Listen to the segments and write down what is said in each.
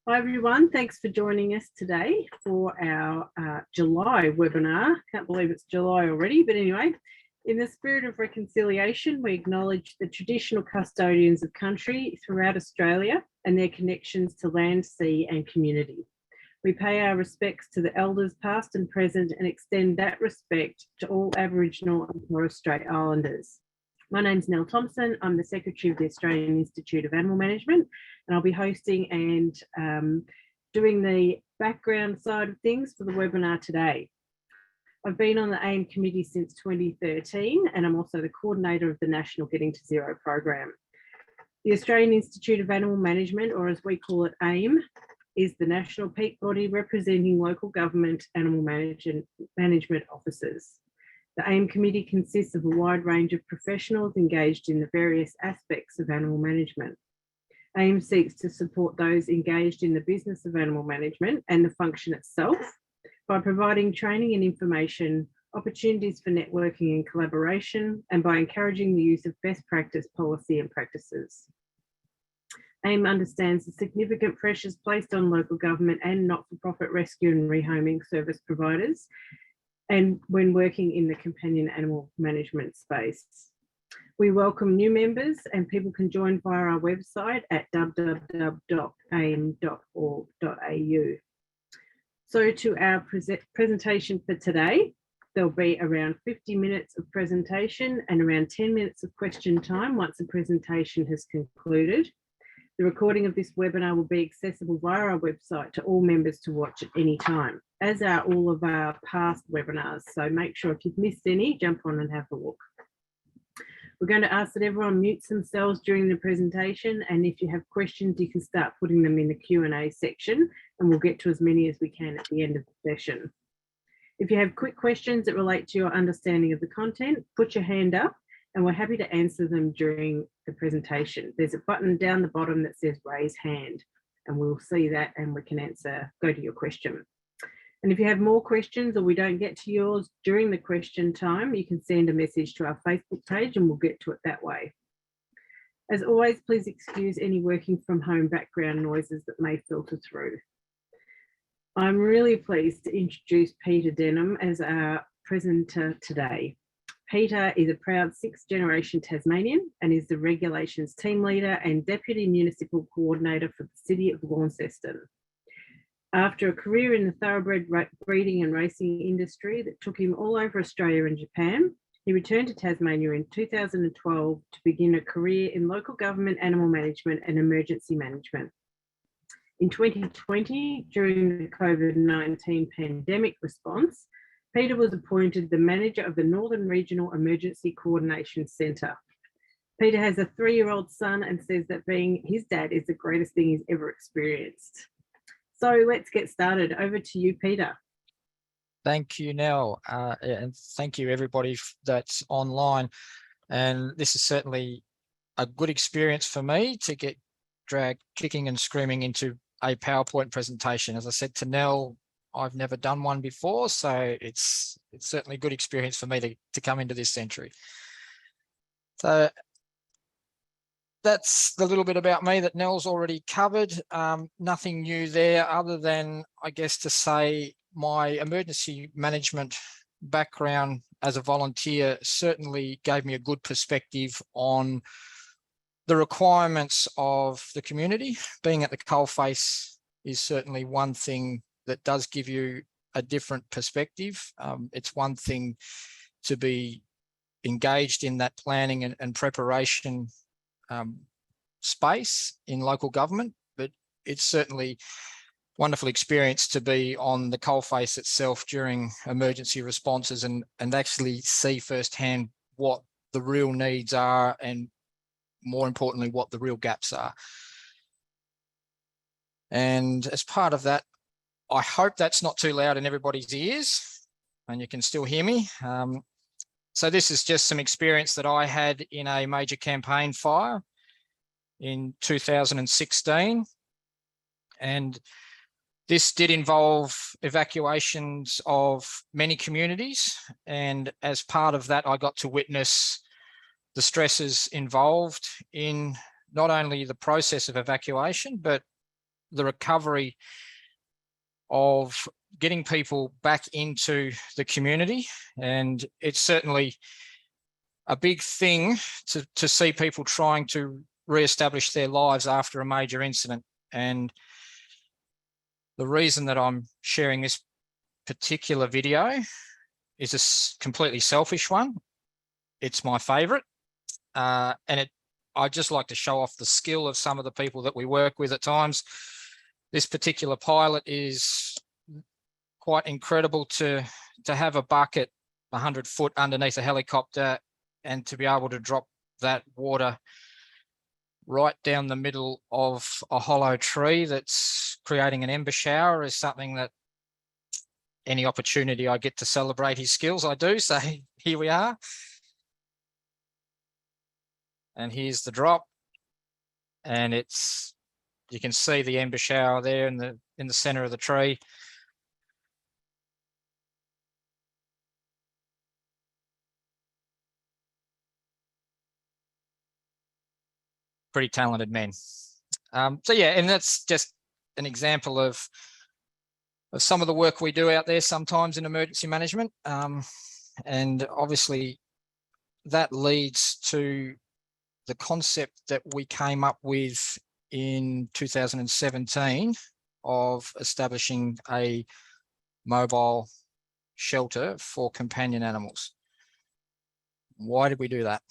Hi everyone, thanks for joining us today for our July webinar. Can't believe it's July already, but anyway, in the spirit of reconciliation, we acknowledge the traditional custodians of country throughout Australia and their connections to land, sea and community. We pay our respects to the elders past and present and extend that respect to all Aboriginal and Torres Strait Islanders. My name's Nell Thompson. I'm the Secretary of the Australian Institute of Animal Management, and I'll be hosting and doing the background side of things for the webinar today. I've been on the AIM committee since 2013, and I'm also the coordinator of the National Getting to Zero program. The Australian Institute of Animal Management, or as we call it, AIM, is the national peak body representing local government animal management officers. The AIM committee consists of a wide range of professionals engaged in the various aspects of animal management. AIM seeks to support those engaged in the business of animal management and the function itself by providing training and information, opportunities for networking and collaboration, and by encouraging the use of best practice policy and practices. AIM understands the significant pressures placed on local government and not-for-profit rescue and rehoming service providers, and when working in the companion animal management space. We welcome new members, and people can join via our website at www.aim.org.au. So to our presentation for today, there'll be around 50 minutes of presentation and around 10 minutes of question time once the presentation has concluded. The recording of this webinar will be accessible via our website to all members to watch at any time, as are all of our past webinars. So make sure if you've missed any, jump on and have a look. We're going to ask that everyone mutes themselves during the presentation, and if you have questions, you can start putting them in the Q&A section, and we'll get to as many as we can at the end of the session. If you have quick questions that relate to your understanding of the content, put your hand up, and we're happy to answer them during the presentation. There's a button down the bottom that says raise hand, and we'll see that and we can go to your question. And if you have more questions or we don't get to yours during the question time, you can send a message to our Facebook page and we'll get to it that way. As always, please excuse any working from home background noises that may filter through. I'm really pleased to introduce Peter Denholm as our presenter today. Peter is a proud sixth-generation Tasmanian and is the regulations team leader and deputy municipal coordinator for the City of Launceston. After a career in the thoroughbred breeding and racing industry that took him all over Australia and Japan, he returned to Tasmania in 2012 to begin a career in local government animal management and emergency management. In 2020, during the COVID-19 pandemic response, Peter was appointed the manager of the Northern Regional Emergency Coordination Centre. Peter has a 3-year-old son and says that being his dad is the greatest thing he's ever experienced. So let's get started. Over to you, Peter. Thank you, Nell, and thank you everybody that's online. And this is certainly a good experience for me to get dragged kicking and screaming into a PowerPoint presentation. As I said to Nell, I've never done one before, so it's certainly a good experience for me to come into this century. So that's the little bit about me that Nell's already covered. Nothing new there other than, I guess, to say my emergency management background as a volunteer certainly gave me a good perspective on the requirements of the community. Being at the coalface is certainly one thing that does give you a different perspective. It's one thing to be engaged in that planning and preparation space in local government, but it's certainly wonderful experience to be on the coalface itself during emergency responses and actually see firsthand what the real needs are and, more importantly, what the real gaps are. And as part of that, I hope that's not too loud in everybody's ears and you can still hear me. So this is just some experience that I had in a major campaign fire in 2016. And this did involve evacuations of many communities. And as part of that, I got to witness the stresses involved in not only the process of evacuation, but the recovery of getting people back into the community. And it's certainly a big thing to see people trying to re-establish their lives after a major incident. And the reason that I'm sharing this particular video is a completely selfish one. It's my favorite. And I'd just like to show off the skill of some of the people that we work with at times. This particular pilot is quite incredible to have a bucket 100 foot underneath a helicopter and to be able to drop that water right down the middle of a hollow tree that's creating an ember shower is something that any opportunity I get to celebrate his skills, I do. So here we are. And here's the drop. And you can see the ember shower there in the center of the tree. Pretty talented men. So yeah, and that's just an example of some of the work we do out there sometimes in emergency management. And obviously that leads to the concept that we came up with in 2017 of establishing a mobile shelter for companion animals. Why did we do that?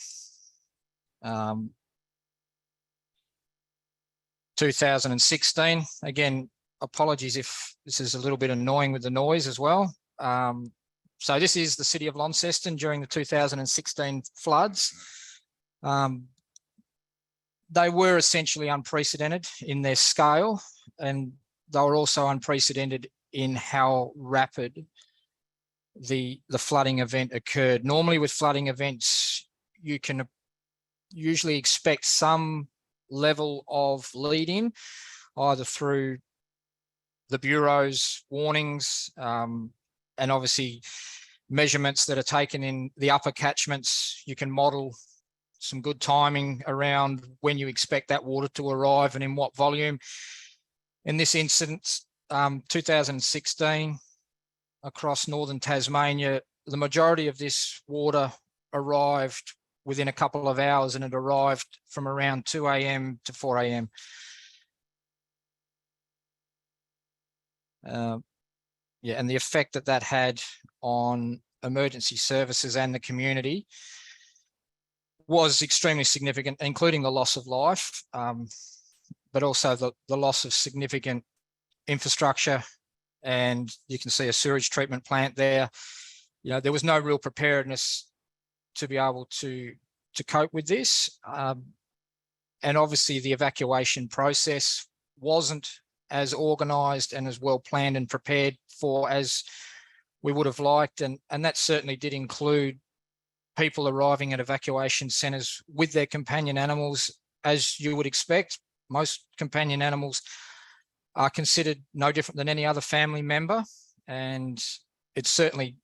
2016, again, apologies if this is a little bit annoying with the noise as well. So this is the City of Launceston during the 2016 floods. They were essentially unprecedented in their scale, and they were also unprecedented in how rapid the flooding event occurred. Normally with flooding events, you can usually expect some level of lead in, either through the Bureau's warnings and obviously measurements that are taken in the upper catchments. You can model some good timing around when you expect that water to arrive and in what volume. In this instance, 2016, across northern Tasmania, the majority of this water arrived within a couple of hours, and it arrived from around 2 a.m. to 4 a.m. Yeah, and the effect that had on emergency services and the community was extremely significant, including the loss of life, but also the loss of significant infrastructure. And you can see a sewage treatment plant there. You know, there was no real preparedness to be able to cope with this. And obviously the evacuation process wasn't as organised and as well planned and prepared for as we would have liked. And that certainly did include people arriving at evacuation centres with their companion animals. As you would expect, most companion animals are considered no different than any other family member. And it certainly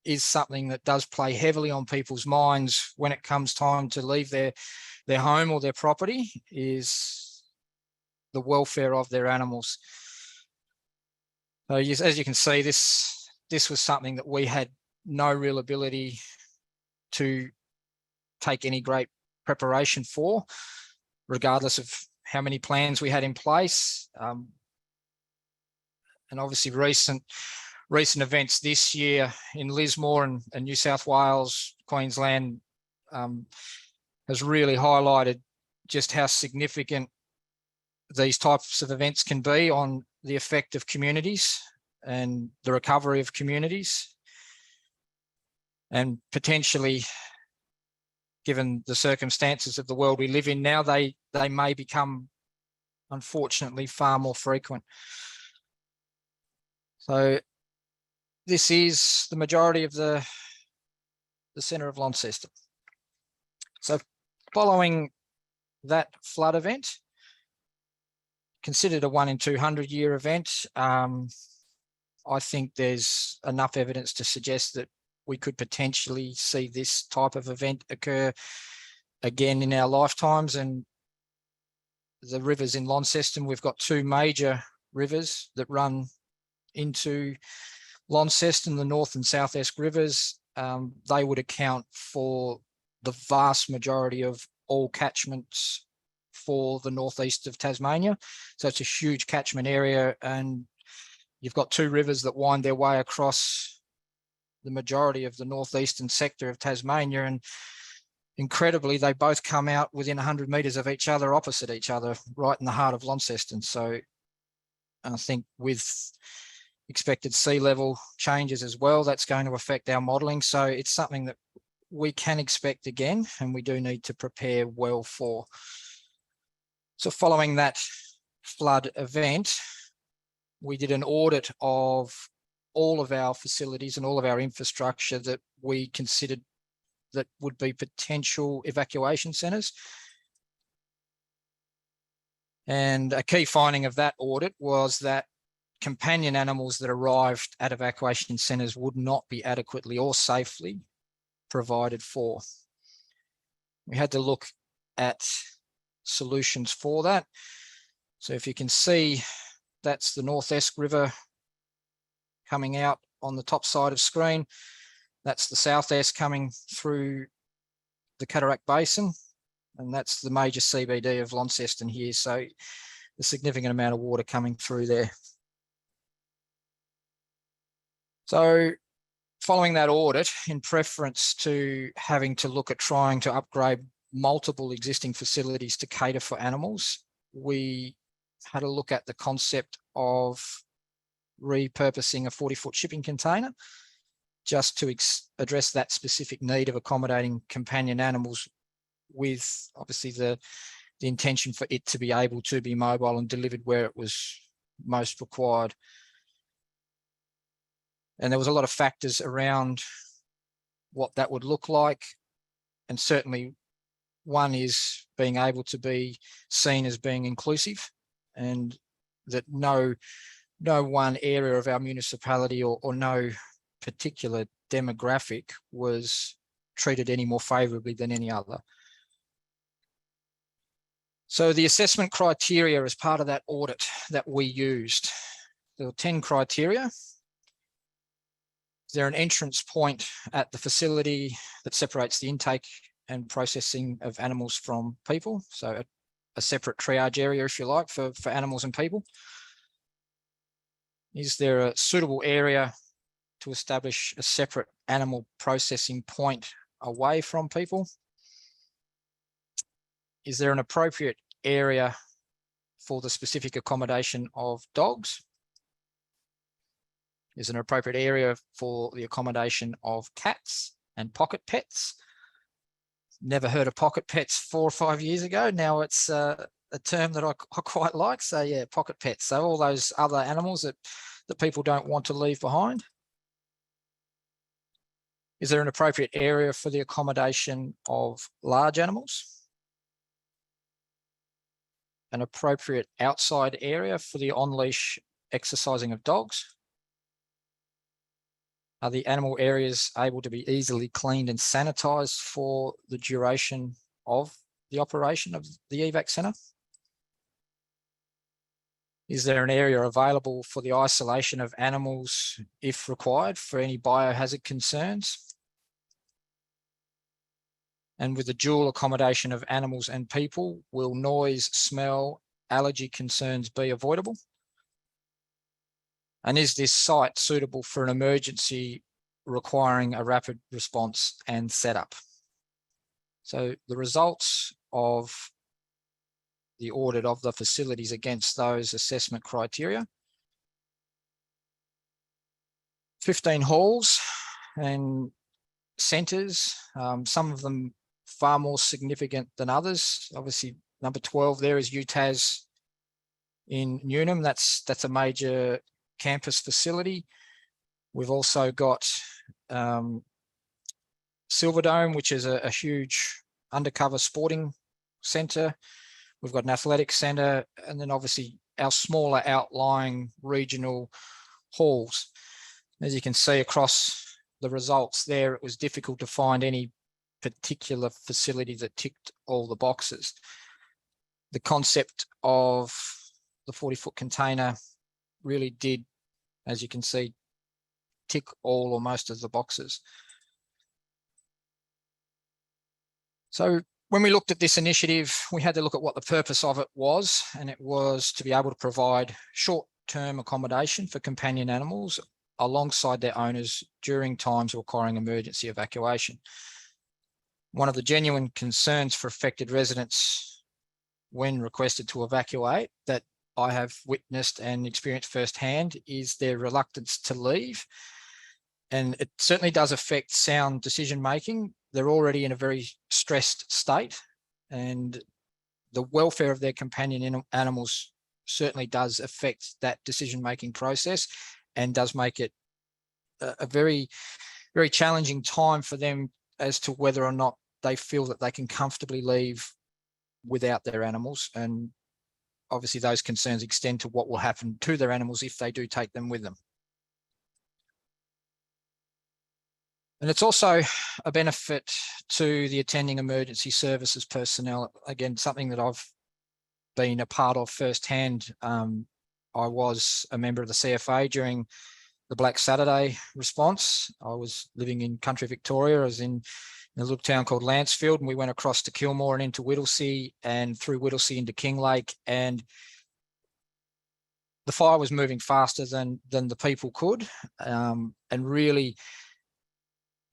is something that does play heavily on people's minds when it comes time to leave their home or their property, is the welfare of their animals. So as you can see, this was something that we had no real ability to take any great preparation for, regardless of how many plans we had in place. And obviously recent events this year in Lismore and New South Wales, Queensland, has really highlighted just how significant these types of events can be on the effect of communities and the recovery of communities. And potentially, given the circumstances of the world we live in now, they may become, unfortunately, far more frequent. So this is the majority of the centre of Launceston. So following that flood event, considered a 1 in 200 year event, I think there's enough evidence to suggest that we could potentially see this type of event occur again in our lifetimes. And the rivers in Launceston. We've got two major rivers that run into Launceston, the North and South Esk rivers. They would account for the vast majority of all catchments for the northeast of Tasmania. So it's a huge catchment area, and you've got two rivers that wind their way across the majority of the northeastern sector of Tasmania, and incredibly, they both come out within 100 metres of each other, opposite each other, right in the heart of Launceston. So I think with expected sea level changes as well, that's going to affect our modelling. So it's something that we can expect again, and we do need to prepare well for. So following that flood event, we did an audit of all of our facilities and all of our infrastructure that we considered that would be potential evacuation centres. And a key finding of that audit was that companion animals that arrived at evacuation centres would not be adequately or safely provided for. We had to look at solutions for that. So if you can see, that's the North Esk River coming out on the top side of screen. That's the South Esk coming through the Cataract Basin, and that's the major CBD of Launceston here. So a significant amount of water coming through there. So following that audit, in preference to having to look at trying to upgrade multiple existing facilities to cater for animals, we had a look at the concept of repurposing a 40-foot shipping container just to address that specific need of accommodating companion animals, with obviously the intention for it to be able to be mobile and delivered where it was most required. And there was a lot of factors around what that would look like. And certainly one is being able to be seen as being inclusive, and that no one area of our municipality or no particular demographic was treated any more favourably than any other. So the assessment criteria as part of that audit that we used, there were 10 criteria. Is there an entrance point at the facility that separates the intake and processing of animals from people? So a separate triage area, if you like, for animals and people. Is there a suitable area to establish a separate animal processing point away from people? Is there an appropriate area for the specific accommodation of dogs? Is there an appropriate area for the accommodation of cats and pocket pets? Never heard of pocket pets 4 or 5 years ago. Now it's a term that I quite like. So yeah, pocket pets. So all those other animals that people don't want to leave behind. Is there an appropriate area for the accommodation of large animals? An appropriate outside area for the on-leash exercising of dogs? Are the animal areas able to be easily cleaned and sanitised for the duration of the operation of the evac centre? Is there an area available for the isolation of animals if required for any biohazard concerns? And with the dual accommodation of animals and people, will noise, smell, allergy concerns be avoidable? And is this site suitable for an emergency requiring a rapid response and setup? So the results of the audit of the facilities against those assessment criteria: 15 halls and centres, some of them far more significant than others. Obviously, number 12 there is UTAS in Newnham. That's a major campus facility. We've also got Silverdome, which is a huge undercover sporting centre. We've got an athletic centre, and then obviously our smaller outlying regional halls. As you can see across the results there, it was difficult to find any particular facility that ticked all the boxes. the concept of the 40-foot container really did, as you can see, tick all or most of the boxes. So when we looked at this initiative, we had to look at what the purpose of it was, and it was to be able to provide short-term accommodation for companion animals alongside their owners during times requiring emergency evacuation. One of the genuine concerns for affected residents when requested to evacuate that I have witnessed and experienced firsthand is their reluctance to leave. And it certainly does affect sound decision making. They're already in a very stressed state, and the welfare of their companion animals certainly does affect that decision making process and does make it a very, very challenging time for them as to whether or not they feel that they can comfortably leave without their animals. And obviously those concerns extend to what will happen to their animals if they do take them with them. And it's also a benefit to the attending emergency services personnel. Again, something that I've been a part of firsthand. I was a member of the CFA during the Black Saturday response. I was living in country Victoria. I was in a little town called Lancefield, and we went across to Kilmore and into Whittlesea, and through Whittlesea into Kinglake, and the fire was moving faster than the people could, and really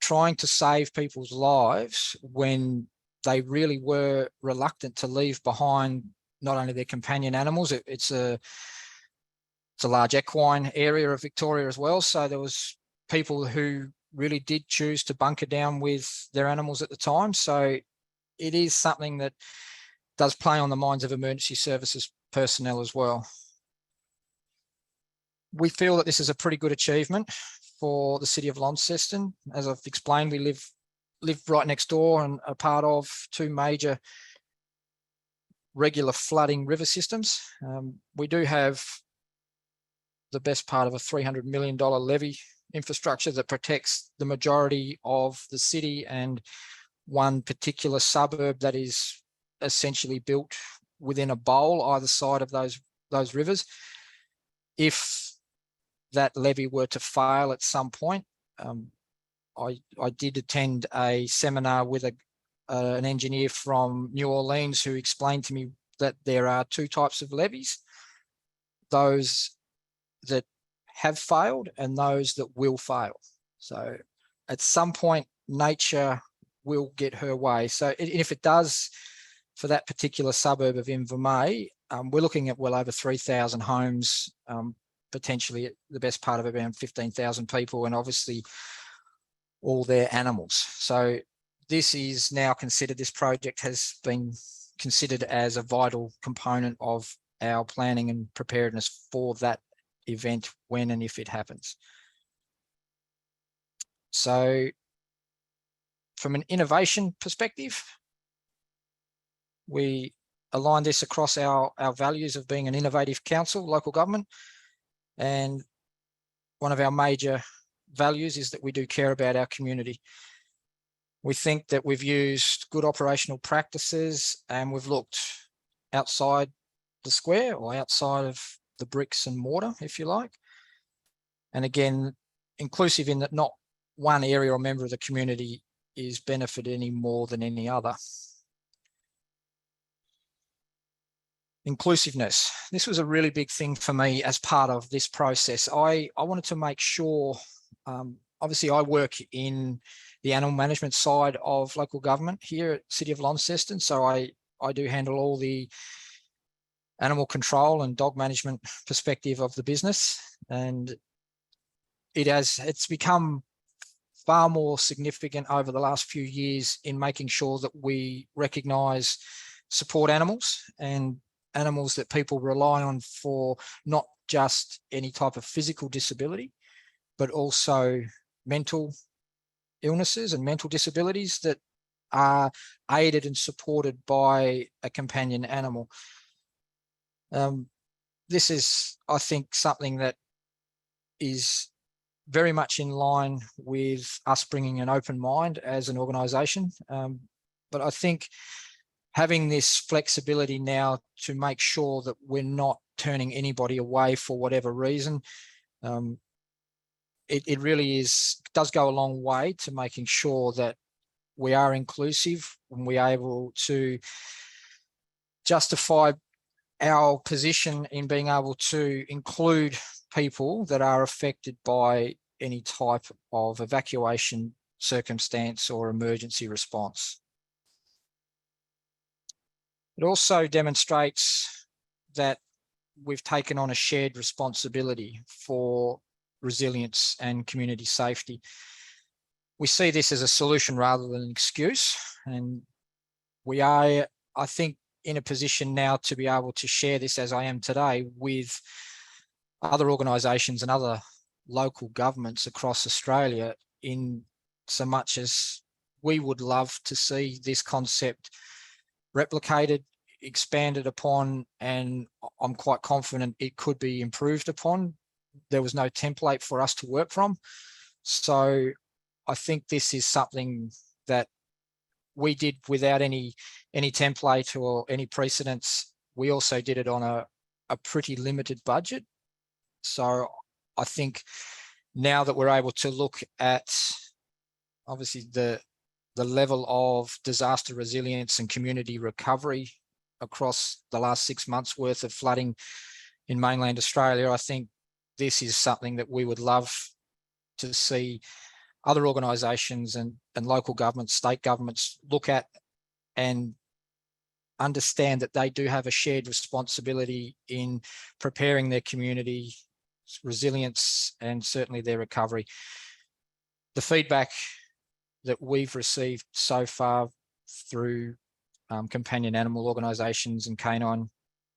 trying to save people's lives when they really were reluctant to leave behind not only their companion animals. It's a large equine area of Victoria as well, so there was people who really did choose to bunker down with their animals at the time. So it is something that does play on the minds of emergency services personnel as well. We feel that this is a pretty good achievement for the City of Launceston. As I've explained, we live right next door and are part of two major regular flooding river systems. We do have the best part of a $300 million levy infrastructure that protects the majority of the city and one particular suburb that is essentially built within a bowl either side of those rivers. If that levy were to fail at some point, I did attend a seminar with an engineer from New Orleans who explained to me that there are two types of levies: those that have failed and those that will fail. So at some point, nature will get her way. So if it does, for that particular suburb of Invermay, we're looking at well over 3,000 homes, potentially the best part of around 15,000 people, and obviously all their animals. So this is now considered, this project has been considered as a vital component of our planning and preparedness for that event when and if it happens. So from an innovation perspective, we align this across our values of being an innovative council, local government. And one of our major values is that we do care about our community. We think that we've used good operational practices and we've looked outside the square or outside of the bricks and mortar, if you like. And again, inclusive in that not one area or member of the community is benefited any more than any other. Inclusiveness. This was a really big thing for me as part of this process. I wanted to make sure, obviously I work in the animal management side of local government here at City of Launceston. So I do handle all the animal control and dog management perspective of the business. And it's become far more significant over the last few years in making sure that we recognise support animals and animals that people rely on for not just any type of physical disability, but also mental illnesses and mental disabilities that are aided and supported by a companion animal. This is, I think, something that is very much in line with us bringing an open mind as an organisation. But I think having this flexibility now to make sure that we're not turning anybody away for whatever reason, it really does go a long way to making sure that we are inclusive and we are able to justify our position in being able to include people that are affected by any type of evacuation circumstance or emergency response. It also demonstrates that we've taken on a shared responsibility for resilience and community safety. We see this as a solution rather than an excuse, and we are, I think, in a position now to be able to share this, as I am today, with other organisations and other local governments across Australia, in so much as we would love to see this concept replicated, expanded upon, and I'm quite confident it could be improved upon. There was no template for us to work from. So I think this is something that we did without any template or any precedents. We also did it on a pretty limited budget. So I think now that we're able to look at obviously the level of disaster resilience and community recovery across the last 6 months worth of flooding in mainland Australia, I think this is something that we would love to see other organisations and local governments, state governments look at and understand that they do have a shared responsibility in preparing their community resilience and certainly their recovery. The feedback that we've received so far through companion animal organisations and canine,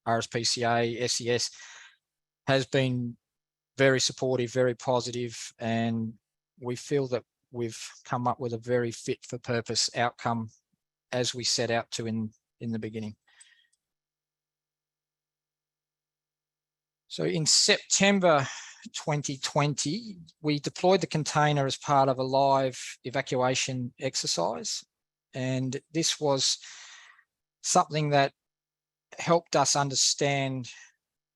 RSPCA, SES, has been very supportive, very positive, and we feel that we've come up with a very fit for purpose outcome as we set out to in the beginning. So in September 2020, we deployed the container as part of a live evacuation exercise. And this was something that helped us understand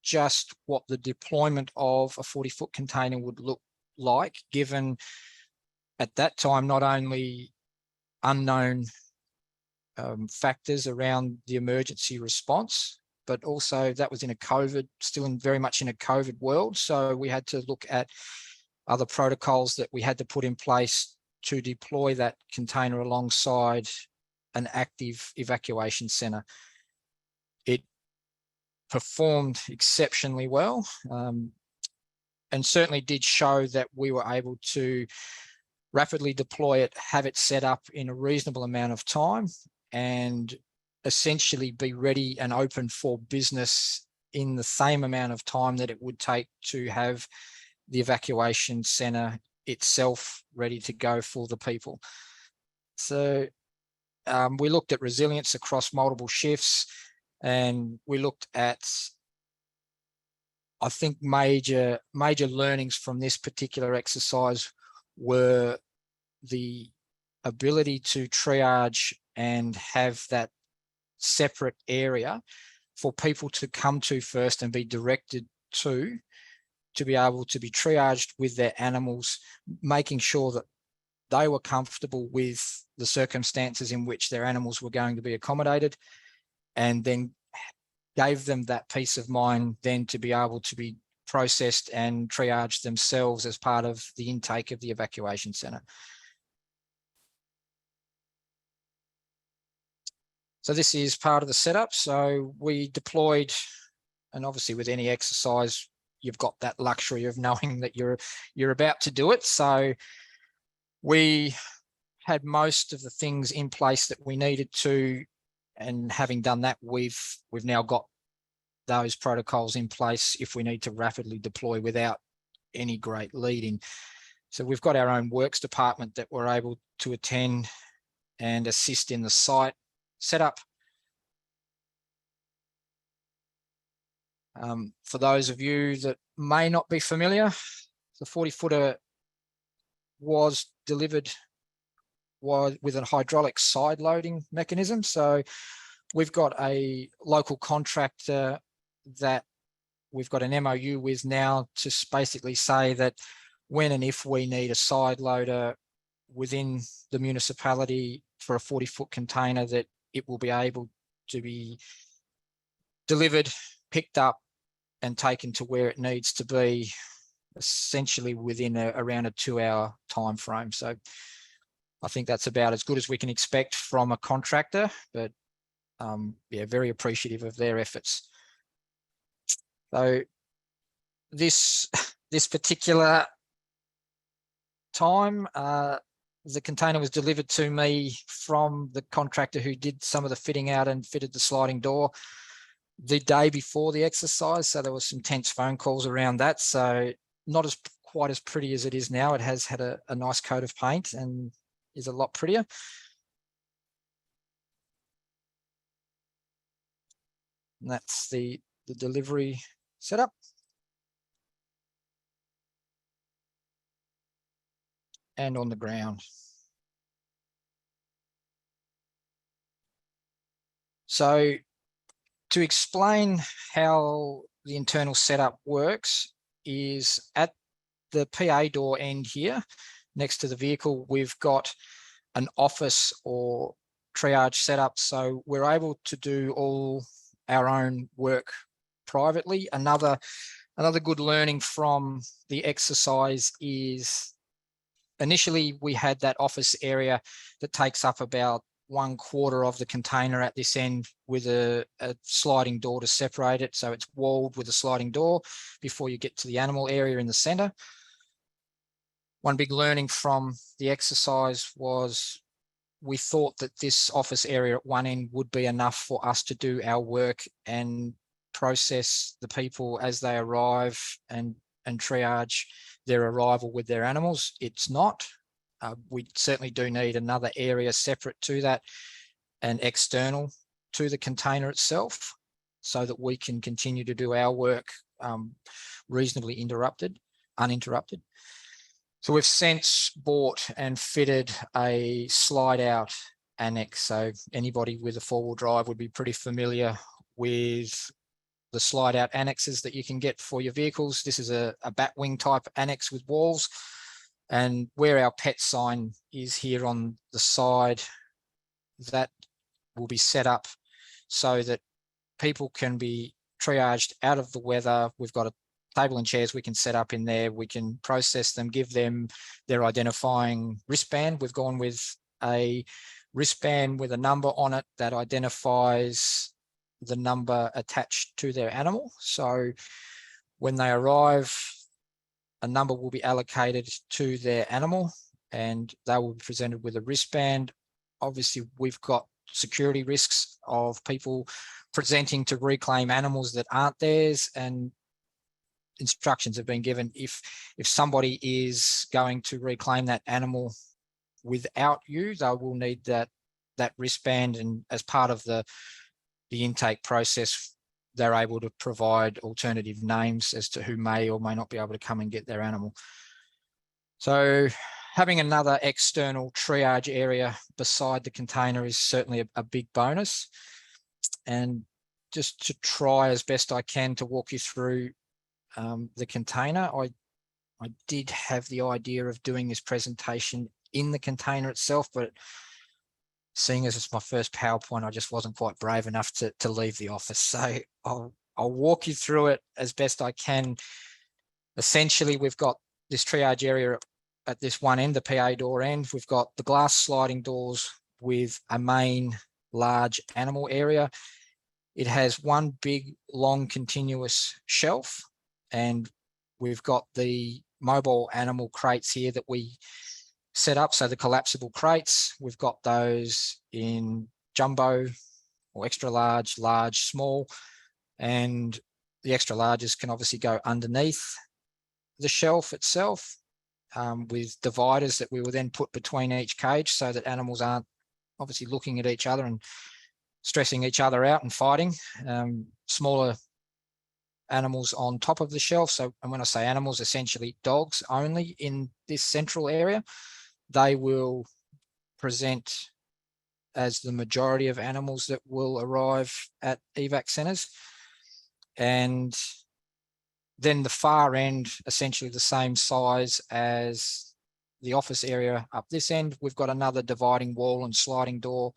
just what the deployment of a 40-foot container would look like, given at that time not only unknown factors around the emergency response, but also that was in a COVID, very much in a COVID world. So we had to look at other protocols that we had to put in place to deploy that container alongside an active evacuation centre. It performed exceptionally well, and certainly did show that we were able to rapidly deploy it, have it set up in a reasonable amount of time, and essentially be ready and open for business in the same amount of time that it would take to have the evacuation centre itself ready to go for the people. So we looked at resilience across multiple shifts, and we looked at, I think, major learnings from this particular exercise were the ability to triage and have that separate area for people to come to first and be directed to be able to be triaged with their animals, making sure that they were comfortable with the circumstances in which their animals were going to be accommodated, and then gave them that peace of mind then to be able to be processed and triaged themselves as part of the intake of the evacuation centre. So this is part of the setup. So we deployed, and obviously with any exercise, you've got that luxury of knowing that you're about to do it. So we had most of the things in place that we needed to, and having done that, we've now got those protocols in place if we need to rapidly deploy without any great leading. So we've got our own works department that we're able to attend and assist in the site setup. For those of you that may not be familiar, the 40-footer was delivered with a hydraulic side loading mechanism. So We've got a local contractor that we've got an MOU with now to basically say that when and if we need a side loader within the municipality for a 40-foot container, that it will be able to be delivered, picked up and taken to where it needs to be, essentially within around a 2-hour time frame. So I think that's about as good as we can expect from a contractor, but yeah, very appreciative of their efforts. So this particular time, the container was delivered to me from the contractor who did some of the fitting out and fitted the sliding door the day before the exercise. So there was some tense phone calls around that. So not as quite as pretty as it is now. It has had a nice coat of paint and is a lot prettier. And that's the delivery setup. And on the ground. So to explain how the internal setup works is at the PA door end here, next to the vehicle, we've got an office or triage setup. So we're able to do all our own work privately. Another good learning from the exercise is initially we had that office area that takes up about 1/4 of the container at this end with a sliding door to separate it. So it's walled with a sliding door before you get to the animal area in the center. One big learning from the exercise was we thought that this office area at one end would be enough for us to do our work and process the people as they arrive and triage their arrival with their animals. It's not. We certainly do need another area separate to that and external to the container itself so that we can continue to do our work reasonably uninterrupted. So we've since bought and fitted a slide out annex. So anybody with a 4-wheel drive would be pretty familiar with the slide out annexes that you can get for your vehicles. This is a batwing type annex with walls. And where our pet sign is here on the side, that will be set up so that people can be triaged out of the weather. We've got a table and chairs we can set up in there. We can process them, give them their identifying wristband. We've gone with a wristband with a number on it that identifies the number attached to their animal. So when they arrive, a number will be allocated to their animal and they will be presented with a wristband. Obviously, we've got security risks of people presenting to reclaim animals that aren't theirs, and instructions have been given if somebody is going to reclaim that animal without you, they will need that wristband, and as part of the intake process, they're able to provide alternative names as to who may or may not be able to come and get their animal. So having another external triage area beside the container is certainly a big bonus. And just to try as best I can to walk you through the container, I did have the idea of doing this presentation in the container itself, but seeing as it's my first PowerPoint, I just wasn't quite brave enough to leave the office. So I'll walk you through it as best I can. Essentially, we've got this triage area at this one end, the PA door end. We've got the glass sliding doors with a main large animal area. It has one big, long, continuous shelf, and we've got the mobile animal crates here that we set up. So the collapsible crates, we've got those in jumbo or extra large, large, small, and the extra larges can obviously go underneath the shelf itself with dividers that we will then put between each cage so that animals aren't obviously looking at each other and stressing each other out and fighting. Smaller animals on top of the shelf. So, and when I say animals, essentially dogs only in this central area. They will present as the majority of animals that will arrive at evac centres. And then the far end, essentially the same size as the office area up this end. We've got another dividing wall and sliding door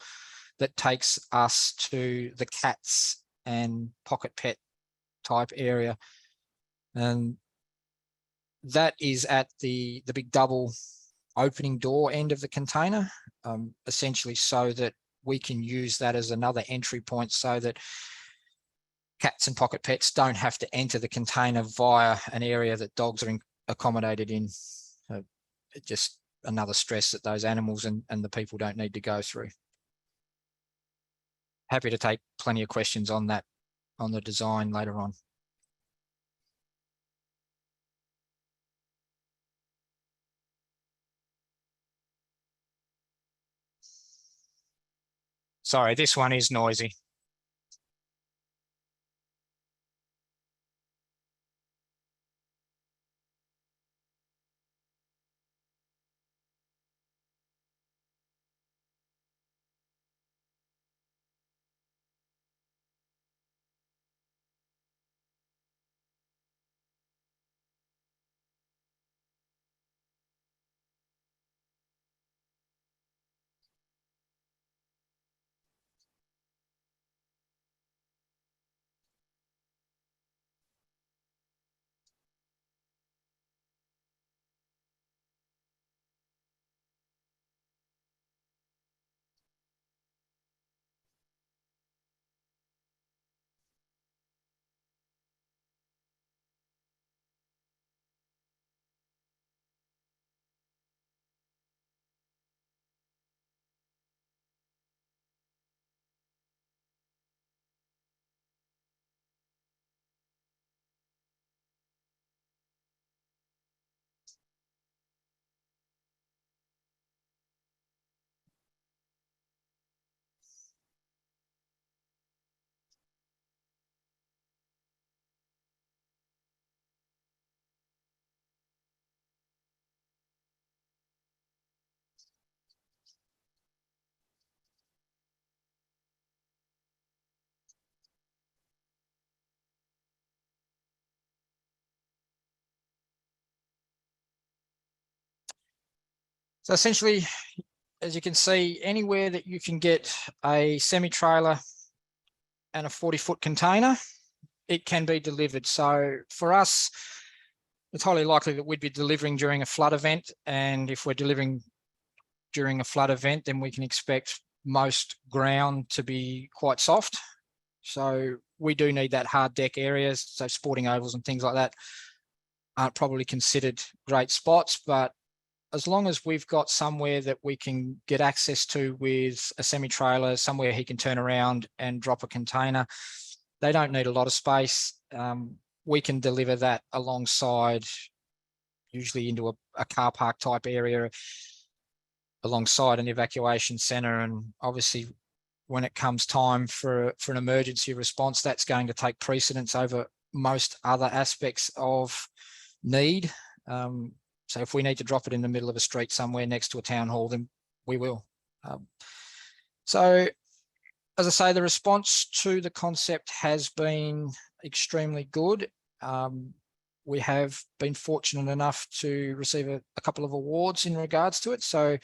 that takes us to the cats and pocket pet type area. And that is at the big double opening door end of the container, essentially so that we can use that as another entry point so that cats and pocket pets don't have to enter the container via an area that dogs are accommodated in. So it's just another stress that those animals and the people don't need to go through. Happy to take plenty of questions on that, on the design later on. Sorry, this one is noisy. So essentially, as you can see, anywhere that you can get a semi-trailer and a 40-foot container, it can be delivered. So for us, it's highly likely that we'd be delivering during a flood event. And if we're delivering during a flood event, then we can expect most ground to be quite soft. So we do need that hard deck areas. So sporting ovals and things like that aren't probably considered great spots, but as long as we've got somewhere that we can get access to with a semi-trailer, somewhere he can turn around and drop a container, they don't need a lot of space. We can deliver that alongside, usually into a car park type area, alongside an evacuation centre. And obviously, when it comes time for an emergency response, that's going to take precedence over most other aspects of need. So if we need to drop it in the middle of a street somewhere next to a town hall, then we will. So as I say, the response to the concept has been extremely good. We have been fortunate enough to receive a couple of awards in regards to it. So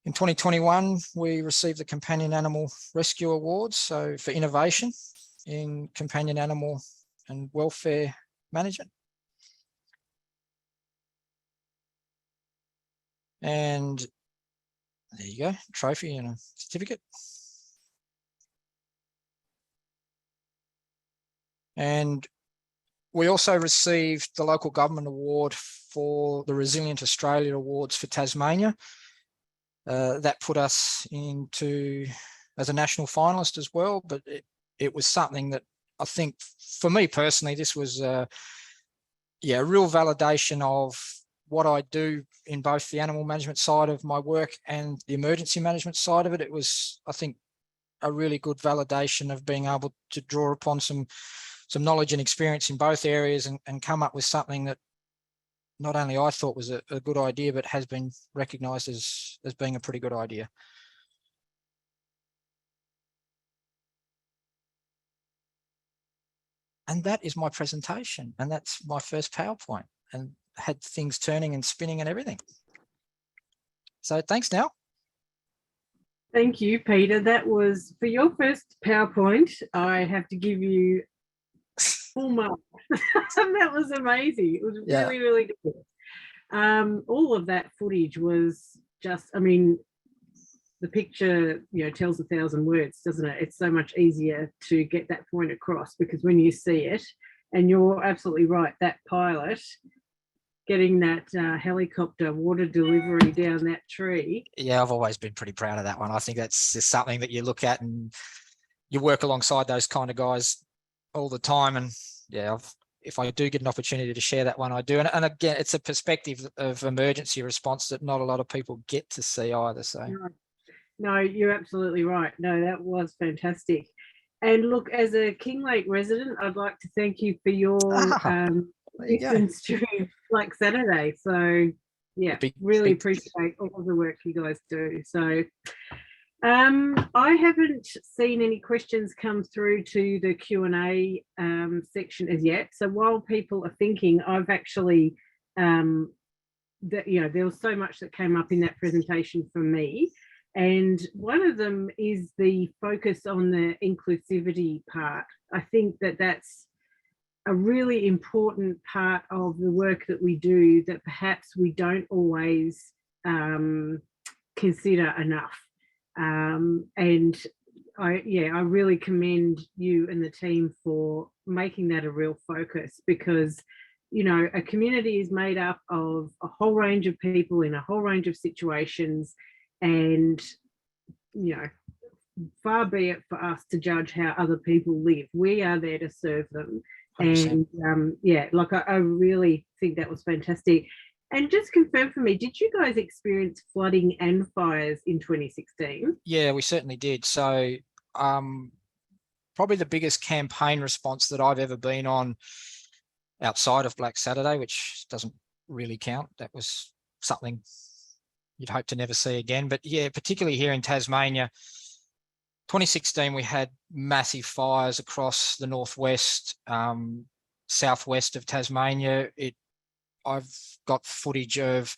in 2021, we received the Companion Animal Rescue Awards, so for innovation in companion animal and welfare management. And there you go, trophy and a certificate. And we also received the Local Government Award for the Resilient Australia Awards for Tasmania. That put us into as a national finalist as well, but it was something that I think for me personally, this was a real validation of what I do in both the animal management side of my work and the emergency management side of it. It was, I think, a really good validation of being able to draw upon some knowledge and experience in both areas and come up with something that not only I thought was a good idea, but has been recognised as being a pretty good idea. and that is my presentation, and that's my first PowerPoint, and had things turning and spinning and everything. So thanks, Nell. Thank you, Peter. That was, for your first PowerPoint, I have to give you full marks. That was amazing. It was really, really good. All of that footage was just, I mean, the picture, tells 1,000 words, doesn't it? It's so much easier to get that point across, because when you see it, and you're absolutely right, that pilot getting that helicopter water delivery down that tree. Yeah, I've always been pretty proud of that one. I think that's just something that you look at, and you work alongside those kind of guys all the time. And yeah, if I do get an opportunity to share that one, I do. And again, it's a perspective of emergency response that not a lot of people get to see either. So no, you're absolutely right. No, that was fantastic. And look, as a Kinglake resident, I'd like to thank you for your distance during Black Saturday. So yeah, really appreciate all of the work you guys do. So I haven't seen any questions come through to the Q&A section as yet. So while people are thinking, I've actually, there was so much that came up in that presentation for me. And one of them is the focus on the inclusivity part. I think that that's a really important part of the work that we do that perhaps we don't always consider enough. And I really commend you and the team for making that a real focus, because a community is made up of a whole range of people in a whole range of situations, and far be it for us to judge how other people live. We are there to serve them. 100%. And I really think that was fantastic. And just confirm for me, did you guys experience flooding and fires in 2016? Yeah, we certainly did. So probably the biggest campaign response that I've ever been on outside of Black Saturday, which doesn't really count. That was something you'd hope to never see again. But yeah, particularly here in Tasmania, 2016, we had massive fires across the northwest, southwest of Tasmania. I've got footage of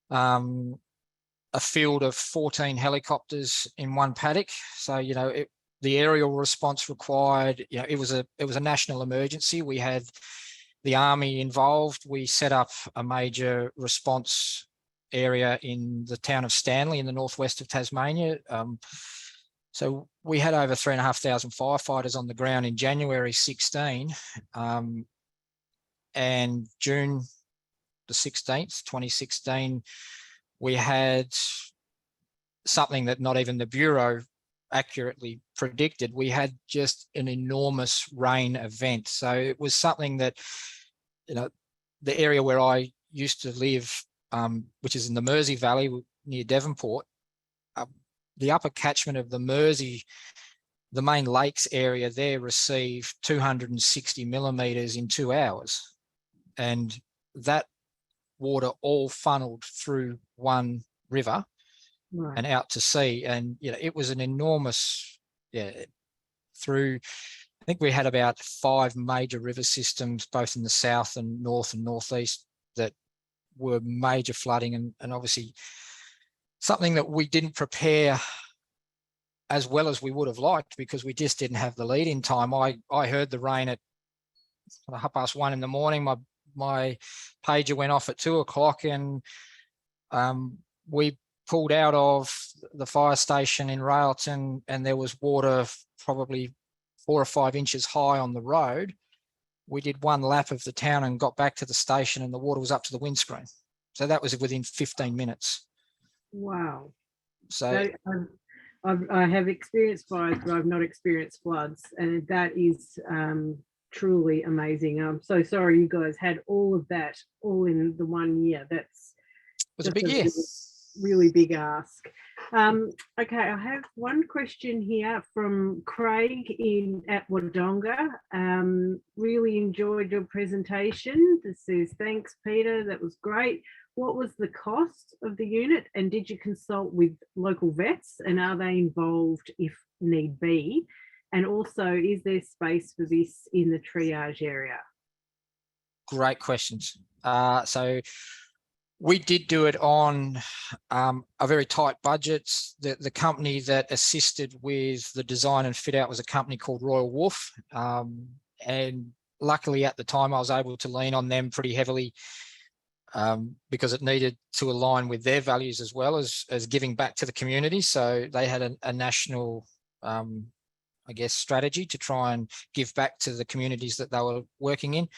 a field of 14 helicopters in one paddock. So, the aerial response required, it was a national emergency. We had the Army involved. We set up a major response area in the town of Stanley in the northwest of Tasmania. So we had over 3,500 firefighters on the ground in January 16, and June the 16th, 2016, we had something that not even the Bureau accurately predicted. We had just an enormous rain event. So it was something that, the area where I used to live, which is in the Mersey Valley near Devonport, the upper catchment of the Mersey, the main lakes area there, received 260 millimetres in 2 hours. And that water all funneled through one river and out to sea. And, it was an enormous, through, I think we had about 5 major river systems, both in the south and north and northeast, that were major flooding, and obviously something that we didn't prepare as well as we would have liked, because we just didn't have the lead in time. I heard the rain at 1:30 in the morning. My pager went off at 2:00, and we pulled out of the fire station in Railton, and there was water probably 4 or 5 inches high on the road. We did one lap of the town and got back to the station, and the water was up to the windscreen. So that was within 15 minutes. Wow. So I have experienced fires, but I've not experienced floods, and that is truly amazing. I'm so sorry you guys had all of that all in the 1 year. It was a big year. Really big ask. Okay, I have one question here from Craig at Wodonga. Really enjoyed your presentation. This says, thanks, Peter. That was great. What was the cost of the unit, and did you consult with local vets, and are they involved if need be? And also, is there space for this in the triage area? Great questions. So we did do it on a very tight budget. The company that assisted with the design and fit out was a company called Royal Wolf. And luckily at the time I was able to lean on them pretty heavily because it needed to align with their values as well as giving back to the community. So they had a national, I guess, strategy to try and give back to the communities that they were working in.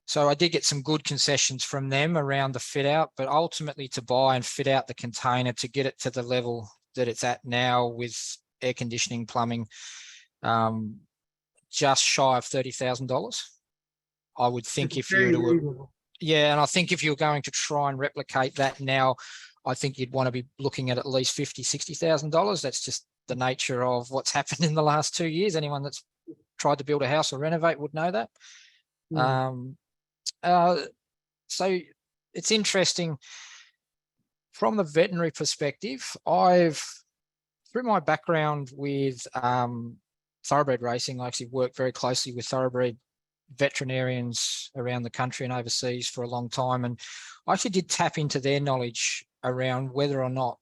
So I did get some good concessions from them around the fit out, but ultimately to buy and fit out the container to get it to the level that it's at now with air conditioning, plumbing, just shy of $30,000. I would think if you were to, yeah, and I think if you're going to try and replicate that now, I think you'd want to be looking at least $50,000, $60,000. That's just the nature of what's happened in the last 2 years. Anyone that's tried to build a house or renovate would know that. So it's interesting from the veterinary perspective. Through my background with thoroughbred racing, I actually worked very closely with thoroughbred veterinarians around the country and overseas for a long time. And I actually did tap into their knowledge around whether or not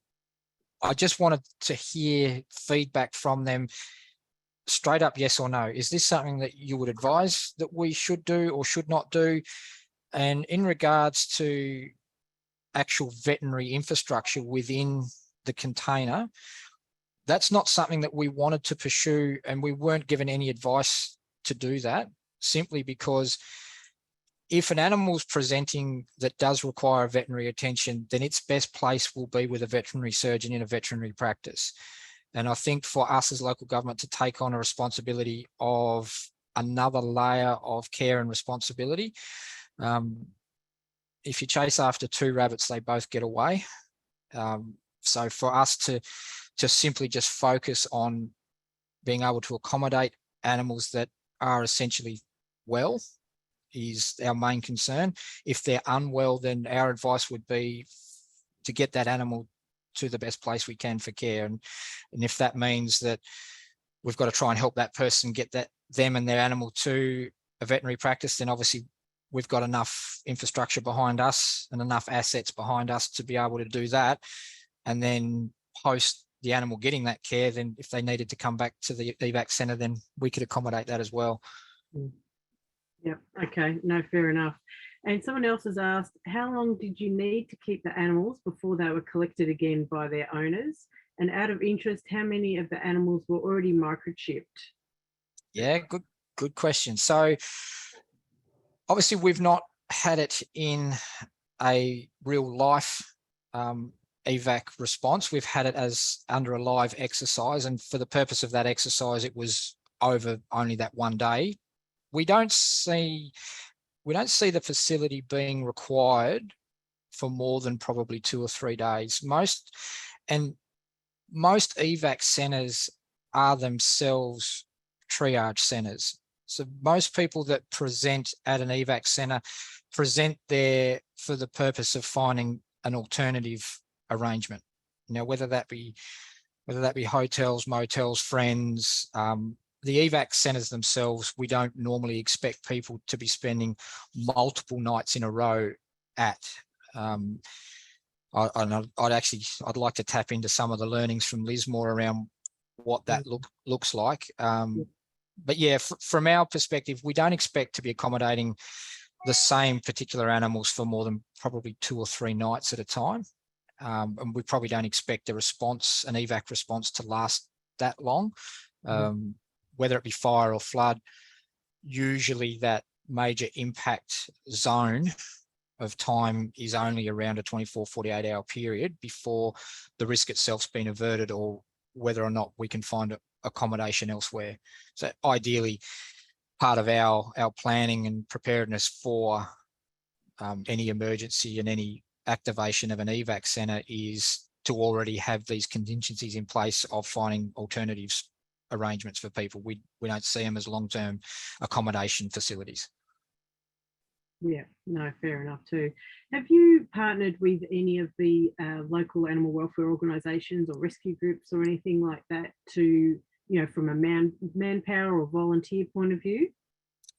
I just wanted to hear feedback from them straight up, yes or no. Is this something that you would advise that we should do or should not do? And in regards to actual veterinary infrastructure within the container, that's not something that we wanted to pursue, and we weren't given any advice to do that, simply because if an animal's presenting that does require veterinary attention, then its best place will be with a veterinary surgeon in a veterinary practice. And I think for us as local government to take on a responsibility of another layer of care and responsibility, if you chase after two rabbits, they both get away. So for us to simply just focus on being able to accommodate animals that are essentially well is our main concern. If they're unwell, then our advice would be to get that animal to the best place we can for care. And if that means that we've got to try and help that person get them and their animal to a veterinary practice, then obviously we've got enough infrastructure behind us and enough assets behind us to be able to do that. And then post the animal getting that care, then if they needed to come back to the evac centre, then we could accommodate that as well. Yep. Okay. No, fair enough. And someone else has asked, how long did you need to keep the animals before they were collected again by their owners? And out of interest, how many of the animals were already microchipped? Yeah, good question. So obviously we've not had it in a real life evac response. We've had it as under a live exercise, and for the purpose of that exercise, it was over only that one day. We don't see the facility being required for more than probably 2 or 3 days. Most evac centres are themselves triage centres. So most people that present at an evac centre present there for the purpose of finding an alternative arrangement. Now, whether that be hotels, motels, friends, the evac centres themselves, we don't normally expect people to be spending multiple nights in a row at. I'd like to tap into some of the learnings from Lismore around what that looks like. But yeah, from our perspective, we don't expect to be accommodating the same particular animals for more than probably 2 or 3 nights at a time. And we probably don't expect an evac response to last that long. Whether it be fire or flood, usually that major impact zone of time is only around a 24, 48 hour period before the risk itself's been averted, or whether or not we can find accommodation elsewhere. So ideally, part of our planning and preparedness for any emergency and any activation of an evac centre is to already have these contingencies in place of finding alternatives arrangements for people. We don't see them as long-term accommodation facilities. Yeah, no, fair enough too. Have you partnered with any of the local animal welfare organisations or rescue groups or anything like that to from a manpower or volunteer point of view?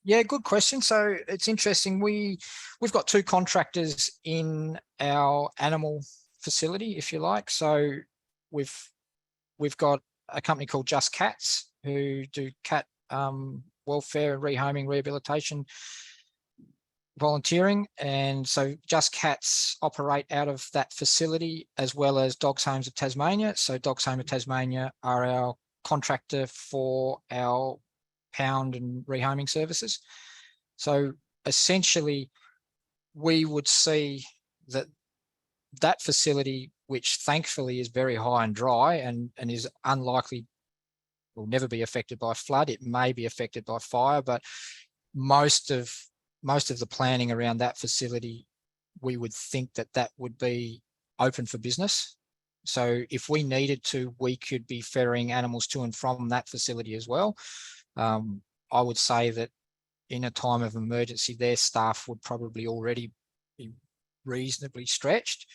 Yeah, good question. So it's interesting. We've got 2 contractors in our animal facility, if you like. So we've got a company called Just Cats who do cat welfare and rehoming rehabilitation volunteering. And so Just Cats operate out of that facility, as well as Dogs Homes of Tasmania. So Dogs Home of Tasmania are our contractor for our pound and rehoming services. So essentially, we would see that facility, which thankfully is very high and dry and is unlikely, will never be affected by flood. It may be affected by fire, but most of the planning around that facility, we would think that would be open for business. So if we needed to, we could be ferrying animals to and from that facility as well. I would say that in a time of emergency, their staff would probably already be reasonably stretched.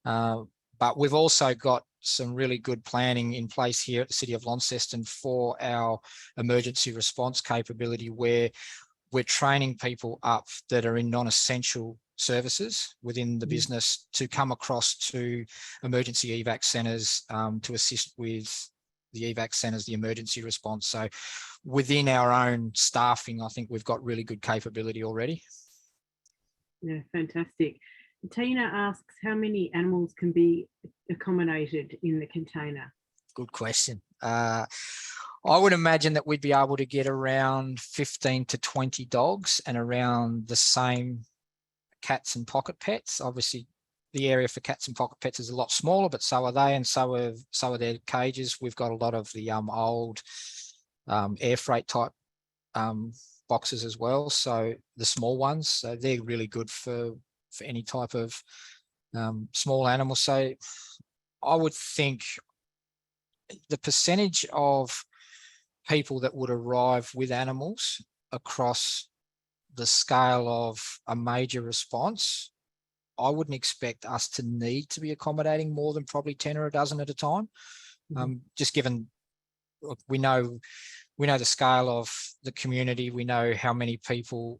But we've also got some really good planning in place here at the City of Launceston for our emergency response capability, where we're training people up that are in non-essential services within the business to come across to emergency evac centres to assist with the evac centres, the emergency response. So within our own staffing, I think we've got really good capability already. Yeah, fantastic. Tina asks, how many animals can be accommodated in the container? Good question. I would imagine that we'd be able to get around 15 to 20 dogs and around the same cats and pocket pets. Obviously, the area for cats and pocket pets is a lot smaller, but so are they, and so are their cages. We've got a lot of the old air freight type boxes as well. So the small ones, so they're really good for any type of small animal. So I would think the percentage of people that would arrive with animals across the scale of a major response, I wouldn't expect us to need to be accommodating more than probably 10 or a dozen at a time. Just given we know the scale of the community, we know how many people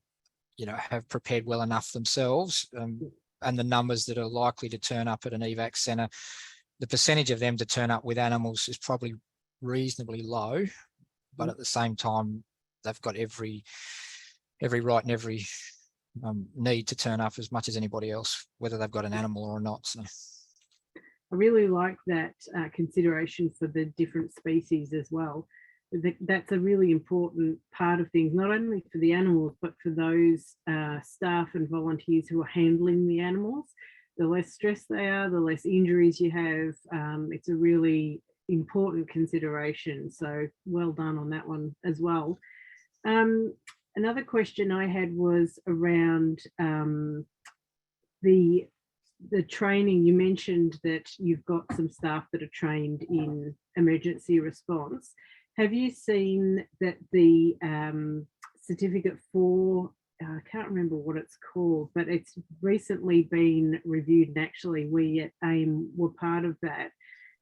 have prepared well enough themselves, and the numbers that are likely to turn up at an evac centre, the percentage of them to turn up with animals is probably reasonably low, but at the same time, they've got every right and every need to turn up as much as anybody else, whether they've got an animal or not. So I really like that consideration for the different species as well. That's a really important part of things, not only for the animals, but for those staff and volunteers who are handling the animals. The less stressed they are, the less injuries you have. It's a really important consideration. So well done on that one as well. Another question I had was around the training. You mentioned that you've got some staff that are trained in emergency response. Have you seen that the certificate for, I can't remember what it's called, but it's recently been reviewed, and actually we at AIM were part of that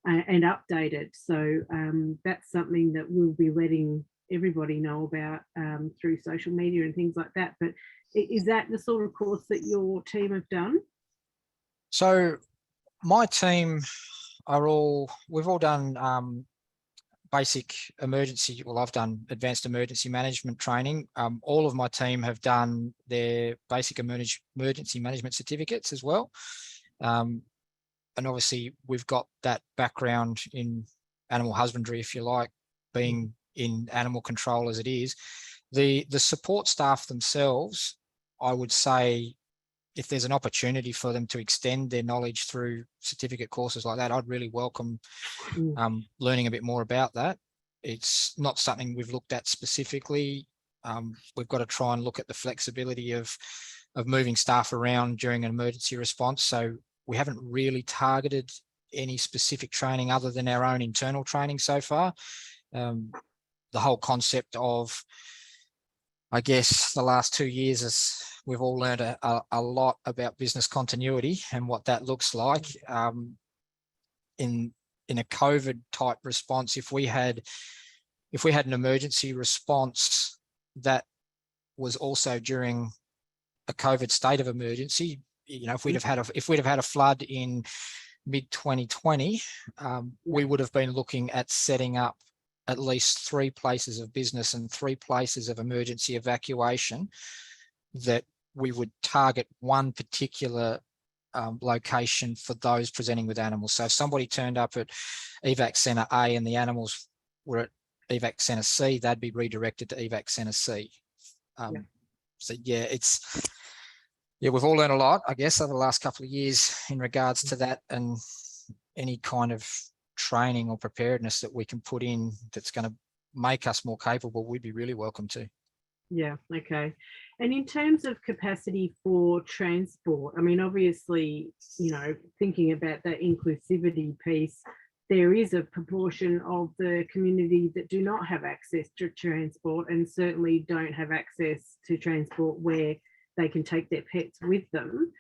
and updated. So that's something that we'll be letting everybody know about through social media and things like that. But is that the sort of course that your team have done? So my team we've all done basic emergency, well, I've done advanced emergency management training. All of my team have done their basic emergency management certificates as well. And obviously we've got that background in animal husbandry, if you like, being in animal control as it is. The support staff themselves, I would say, if there's an opportunity for them to extend their knowledge through certificate courses like that, I'd really welcome learning a bit more about that. It's not something we've looked at specifically. We've got to try and look at the flexibility of moving staff around during an emergency response. So we haven't really targeted any specific training other than our own internal training so far. The whole concept of, I guess, the last 2 years is we've all learned a lot about business continuity and what that looks like. In a COVID type response, if we had if we had an emergency response that was also during a COVID state of emergency, if we'd have had a flood in mid 2020, we would have been looking at setting up at least 3 places of business and 3 places of emergency evacuation that we would target one particular location for those presenting with animals. So if somebody turned up at evac centre A and the animals were at evac centre C, they'd be redirected to evac centre C. So we've all learned a lot, I guess, over the last couple of years in regards to that, and any kind of training or preparedness that we can put in that's going to make us more capable, we'd be really welcome to. Yeah, okay. And in terms of capacity for transport, I mean, obviously, thinking about that inclusivity piece, there is a proportion of the community that do not have access to transport, and certainly don't have access to transport where they can take their pets with them,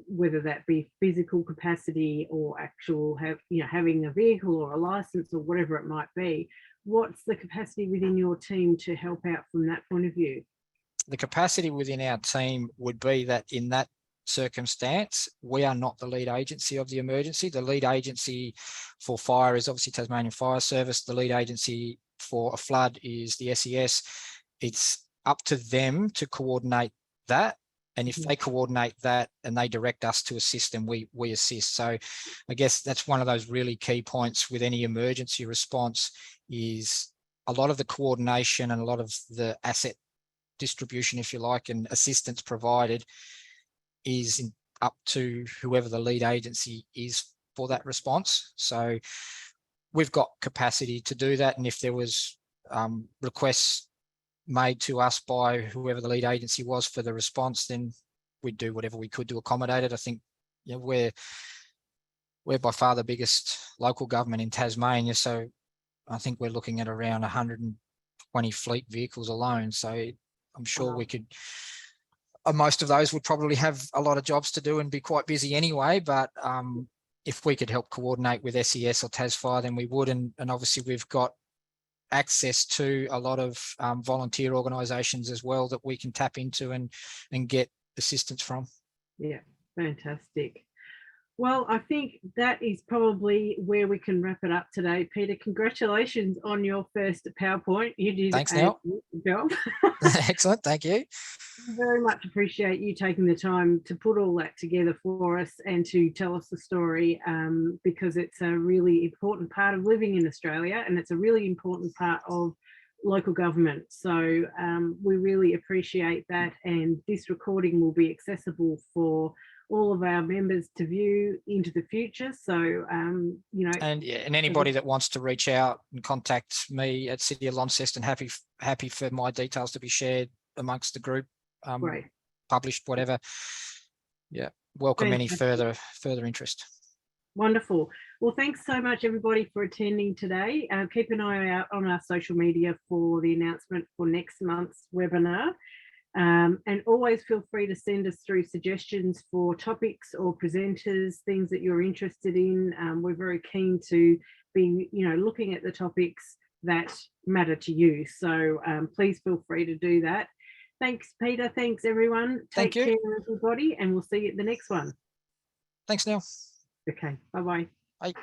whether that be physical capacity or actual having a vehicle or a license or whatever it might be. What's the capacity within your team to help out from that point of view? The capacity within our team would be that in that circumstance, we are not the lead agency of the emergency. The lead agency for fire is obviously Tasmanian Fire Service. The lead agency for a flood is the SES. It's up to them to coordinate that. And if they coordinate that and they direct us to assist them, we assist. So I guess that's one of those really key points with any emergency response, is a lot of the coordination and a lot of the asset distribution, if you like, and assistance provided is up to whoever the lead agency is for that response. So we've got capacity to do that. And if there was requests made to us by whoever the lead agency was for the response, then we'd do whatever we could to accommodate it. I think we're by far the biggest local government in Tasmania, so I think we're looking at around 120 fleet vehicles alone. So I'm sure we could, most of those would probably have a lot of jobs to do and be quite busy anyway, but if we could help coordinate with SES or TasFire, then we would. And obviously we've got access to a lot of volunteer organisations as well that we can tap into and get assistance from. Yeah, fantastic. Well, I think that is probably where we can wrap it up today. Peter, congratulations on your first PowerPoint. You did Thanks, a Nell. good job. Excellent, thank you. I very much appreciate you taking the time to put all that together for us and to tell us the story, because it's a really important part of living in Australia, and it's a really important part of local government. So we really appreciate that, and this recording will be accessible for all of our members to view into the future. So and anybody that wants to reach out and contact me at City of Launceston, happy for my details to be shared amongst the group, published, whatever. Yeah, welcome Fantastic. any further interest. Wonderful. Well, thanks so much, everybody, for attending today. Keep an eye out on our social media for the announcement for next month's webinar. And always feel free to send us through suggestions for topics or presenters, things that you're interested in. We're very keen to be, looking at the topics that matter to you. So please feel free to do that. Thanks, Peter. Thanks, everyone. Take care, everybody, and we'll see you at the next one. Thanks, Neil. Okay, bye-bye. Bye.